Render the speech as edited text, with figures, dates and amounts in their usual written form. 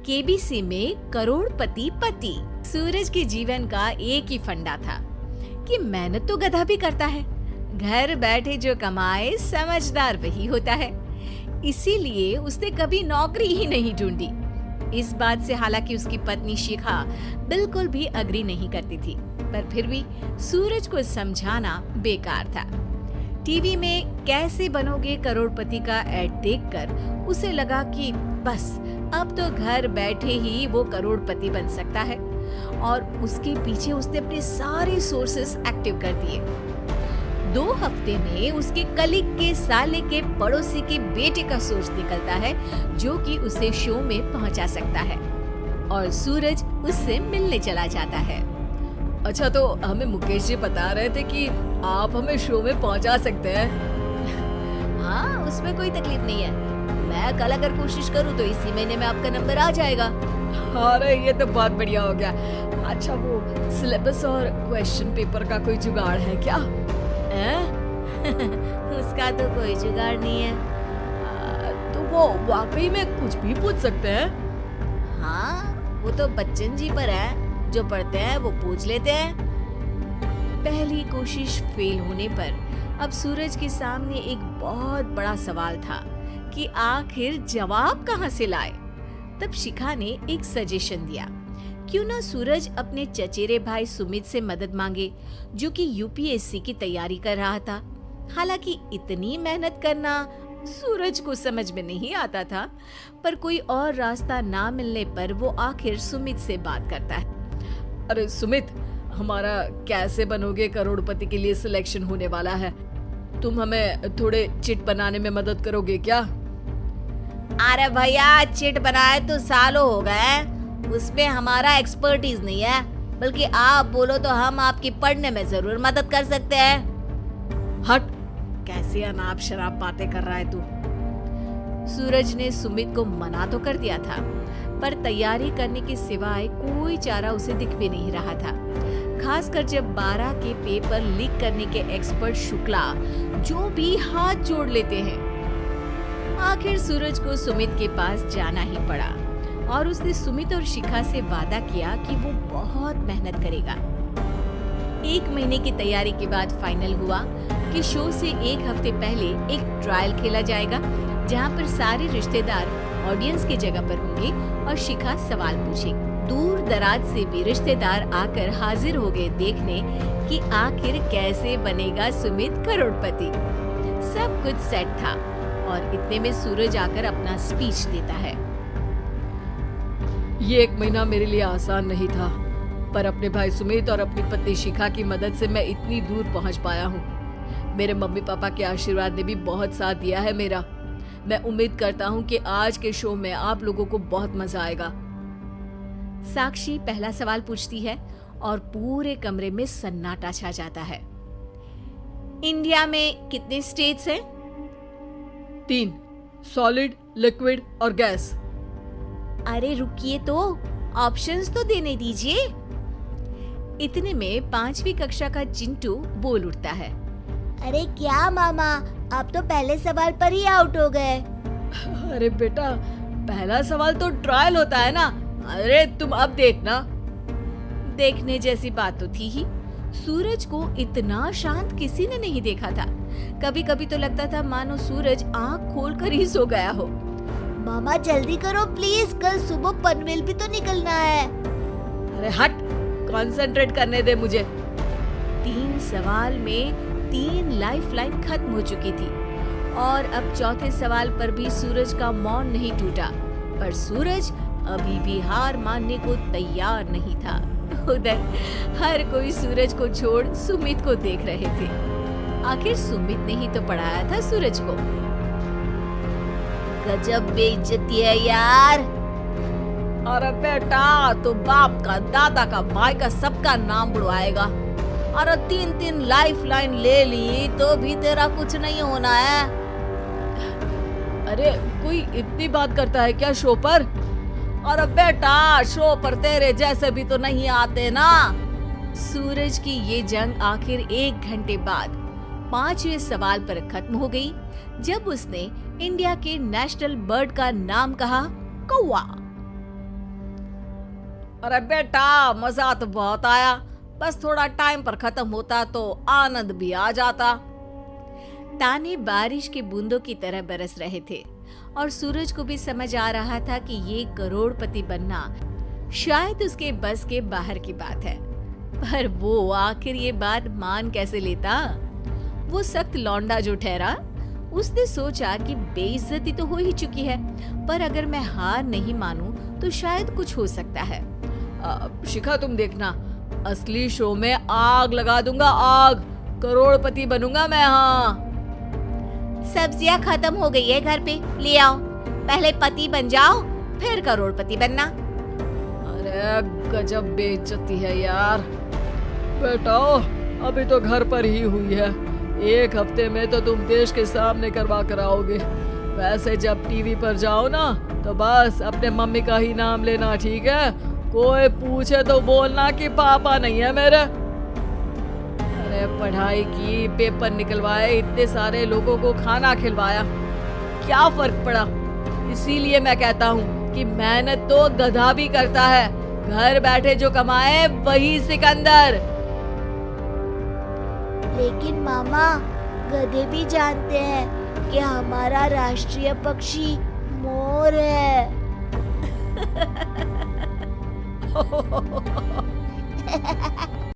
KBC में करोड़पति पति। सूरज के जीवन का एक ही फंडा था कि मेहनत तो गधा भी करता है, घर बैठे जो कमाए समझदार वही होता है। इसीलिए उसने कभी नौकरी ही नहीं ढूंढी। इस बात से हालांकि उसकी पत्नी शिखा बिल्कुल भी अग्री नहीं करती थी, पर फिर भी सूरज को समझाना बेकार था। टीवी में कैसे बनोगे करोड़पति का ऐड देखकर उसे लगा कि बस अब तो घर बैठे ही वो करोड़पति बन सकता है, और उसके पीछे उसने अपने सारे सोर्सेस एक्टिव कर दिए। 2 हफ्ते में उसके कलीग के साले के पड़ोसी के बेटे का सोर्स निकलता है जो कि उसे शो में पहुंचा सकता है, और सूरज उससे मिलने चला जाता है। अच्छा, तो हमें मुकेश जी बता रहे थे कि आप हमें शो में पहुंचा सकते हैं। हाँ, उसमें कोई तकलीफ नहीं है। मैं कल अगर कोशिश करूँ तो इसी महीने में आपका नंबर आ जाएगा। अरे ये तो बहुत बढ़िया हो गया। अच्छा, वो सिलेबस और क्वेश्चन पेपर का कोई जुगाड़ है क्या? उसका तो कोई जुगाड़ नहीं है। तो वो वाकई में कुछ भी पूछ सकते हैं? हाँ, वो तो बच्चन जी पर है, जो पढ़ते हैं वो पूछ लेते हैं। पहली कोशिश फेल होने पर अब सूरज के सामने एक बहुत बड़ा सवाल था कि आखिर जवाब कहाँ से लाए। तब शिखा ने एक सजेशन दिया, क्यों ना सूरज अपने चचेरे भाई सुमित से मदद मांगे, जो कि यूपीएससी की तैयारी कर रहा था। हालांकि इतनी मेहनत करना सूरज को समझ में नहीं आता था, पर कोई और रास्ता ना मिलने पर वो आखिर सुमित से बात करता है। अरे सुमित, हमारा कैसे बनोगे करोड़पति के लिए सिलेक्शन होने वाला है। तुम हमें थोड़े चिट बनाने में मदद करोगे क्या? अरे भैया, चिट बनाए तो सालों हो गए, उसमें हमारा एक्सपर्टीज नहीं है, बल्कि आप बोलो तो हम आपकी पढ़ने में जरूर मदद कर सकते हैं। हट, कैसी अनाप शराब बातें कर रहा है तू। सूरज ने सुमित को मना तो कर दिया था, पर तैयारी करने के सिवाय कोई चारा उसे दिख भी नहीं रहा था। खासकर जब 12 के पेपर लीक करने के एक्सपर्ट शुक्ला जो भी हाथ जोड़ लेते हैं। आखिर सूरज को सुमित के पास जाना ही पड़ा, और उसने सुमित और शिखा से वादा किया कि वो बहुत मेहनत करेगा। 1 महीने की तैयारी के बाद फाइनल हुआ कि शो से 1 हफ्ते पहले एक ट्रायल खेला जाएगा, जहां पर सारे रिश्तेदार ऑडियंस की जगह पर होंगे और शिखा सवाल पूछेगी। दूर दराज से भी रिश्तेदार आकर हाजिर हो गए देखने कि आखिर कैसे बनेगा सुमित करोड़पति। सब कुछ सेट था, और इतने में सूरज आकर अपना स्पीच देता है। ये 1 महीना मेरे लिए आसान नहीं था, पर अपने भाई सुमित और अपनी पत्नी शिखा की मदद से मैं इतनी दूर पहुंच पाया हूँ। मेरे मम्मी पापा के आशीर्वाद ने भी बहुत साथ दिया है मेरा। मैं उम्मीद करता हूँ कि आज के शो में आप लोगों को बहुत मजा आएगा। साक्षी पहला सवाल पूछती है और पूरे कमरे में सन्नाटा छा जाता है। इंडिया में कितने स्टेट्स हैं? 3, सॉलिड, लिक्विड और गैस। अरे रुकिए, तो ऑप्शंस तो देने दीजिए। इतने में 5वीं कक्षा का चिंटू बोल उठता है। अरे क्या मामा, आप तो पहले सवाल पर ही आउट हो गए। अरे बेटा, पहला सवाल तो ट्रायल होता है ना। अरे तुम अब देखना। देखने जैसी बात तो थी ही। सूरज को इतना शांत किसी ने नहीं देखा था। कभी कभी तो लगता था मानो सूरज आंख खोलकर ही सो गया हो। मामा जल्दी करो प्लीज, कल सुबह पनवेल भी तो निकलना है। अरे हट, कंसंट्रेट करने दे मुझे। 3 सवाल में 3 लाइफलाइन खत्म हो चुकी थी, और अब चौथे सवाल पर भी सूरज का मौन नहीं टूटा। पर सूरज अभी भी हार मानने को तैयार नहीं था। उधर हर कोई सूरज को छोड़ सुमित को देख रहे थे। आखिर सुमित ने ही तो पढ़ाया था सूरज को। गजब बेइज्जती है यार। अरे बेटा, तो बाप का, दादा का, भाई का, सबका नाम बुड़वाएगा। अरे 3 लाइफलाइन ले ली तो भी तेरा कुछ नहीं होना है। अरे कोई इतनी बात करता है क्या शो पर? अरे बेटा, शो पर तेरे जैसे भी तो नहीं आते ना। सूरज की ये जंग आखिर 1 घंटे बाद 5वें सवाल पर खत्म हो गई, जब उसने इंडिया के नेशनल बर्ड का नाम कहा, कौवा। अरे बेटा, मजा तो बहुत आया, बस थोड़ा टाइम पर खत्म होता तो आनंद भी आ जाता। ताने बारिश के बूंदों की तरह बरस रहे थे और सूरज को भी समझ आ रहा था कि ये करोड़पति बनना शायद उसके बस के बाहर की बात है। पर वो आखिर ये बात मान कैसे लेता? वो सख्त लौंडा जो ठहरा, उसने सोचा कि बेइज्जती तो हो ही चुकी है, पर अगर मैं हार नहीं मानूं तो शायद कुछ हो सकता है। शिखा, तुम देखना, असली शो में आग लगा दूंगा, आग, करोड़पति बनूंगा मैं। हाँ, सब्जियां खत्म हो गई है घर पे, ले आओ। पहले पति बन जाओ, फिर करोड़पति बनना। अरे गजब बेइज्जती है यार। बेटा, अभी तो घर पर ही हुई है, 1 हफ्ते में तो तुम देश के सामने करवा कर आओगे। वैसे जब टीवी पर जाओ ना तो बस अपने मम्मी का ही नाम लेना, ठीक है? कोई पूछे तो बोलना कि पापा नहीं है मेरे। अरे पढ़ाई की, पेपर निकलवाए, इतने सारे लोगों को खाना खिलवाया, क्या फर्क पड़ा? इसीलिए मैं कहता हूँ कि मेहनत तो गधा भी करता है, घर बैठे जो कमाए वही सिकंदर। लेकिन मामा, गधे भी जानते हैं कि हमारा राष्ट्रीय पक्षी मोर है।